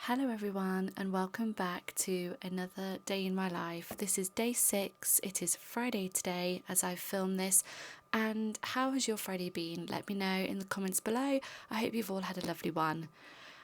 Hello everyone and welcome back to another day in my life. This is day 6. It is Friday today as I film this. And how has your Friday been? Let me know in the comments below. I hope you've all had a lovely one.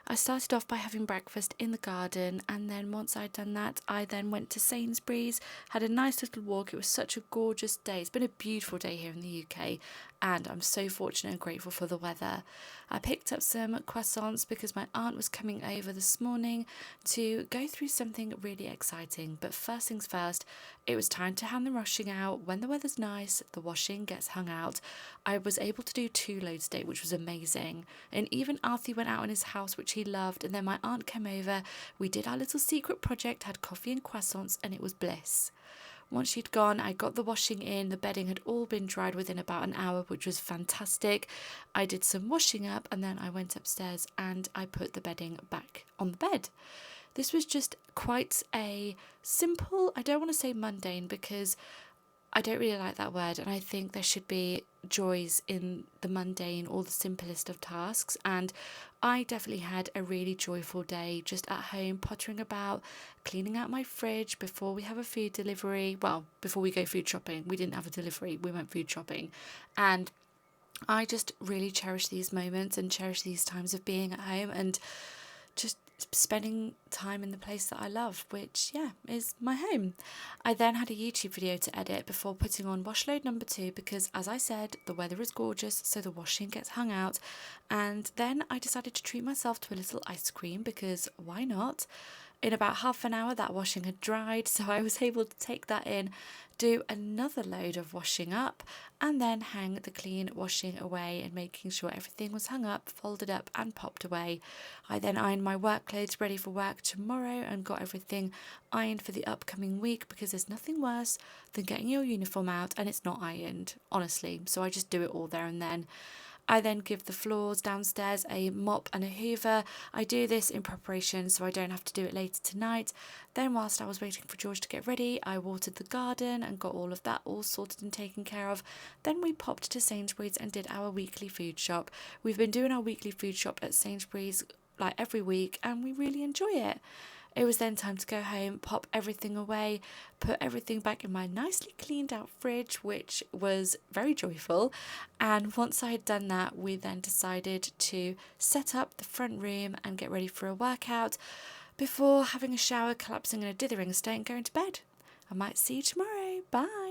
I started off by having breakfast in the garden, and then once I'd done that I then went to Sainsbury's, had a nice little walk. It was such a gorgeous day. It's been a beautiful day here in the UK and I'm so fortunate and grateful for the weather. I picked up some croissants because my aunt was coming over this morning to go through something really exciting. But first things first, it was time to hang the washing out. When the weather's nice, the washing gets hung out. I was able to do 2 loads today, which was amazing. And even Arthur went out in his house, which he loved, and then my aunt came over. We did our little secret project, had coffee and croissants, and it was bliss. Once she'd gone, I got the washing in. The bedding had all been dried within about an hour, which was fantastic. I did some washing up and then I went upstairs and I put the bedding back on the bed. This was just quite a simple, I don't want to say mundane because I don't really like that word, and I think there should be joys in the mundane or the simplest of tasks. And I definitely had a really joyful day just at home, pottering about, cleaning out my fridge before we have a food delivery. Well, before we go food shopping. We didn't have a delivery, we went food shopping. And I just really cherish these moments and cherish these times of being at home and just spending time in the place that I love, which is my home. I then had a YouTube video to edit before putting on wash load number 2 because, as I said, the weather is gorgeous, so the washing gets hung out. And then I decided to treat myself to a little ice cream because why not? In about half an hour that washing had dried, so I was able to take that in, do another load of washing up, and then hang the clean washing away and making sure everything was hung up, folded up and popped away. I then ironed my work clothes ready for work tomorrow and got everything ironed for the upcoming week because there's nothing worse than getting your uniform out and it's not ironed, honestly. So I just do it all there and then. I then give the floors downstairs a mop and a hoover. I do this in preparation so I don't have to do it later tonight. Then whilst I was waiting for George to get ready, I watered the garden and got all of that all sorted and taken care of. Then we popped to Sainsbury's and did our weekly food shop. We've been doing our weekly food shop at Sainsbury's like every week and we really enjoy it. It was then time to go home, pop everything away, put everything back in my nicely cleaned out fridge, which was very joyful. And once I had done that, we then decided to set up the front room and get ready for a workout before having a shower, collapsing in a dithering state and going to bed. I might see you tomorrow. Bye.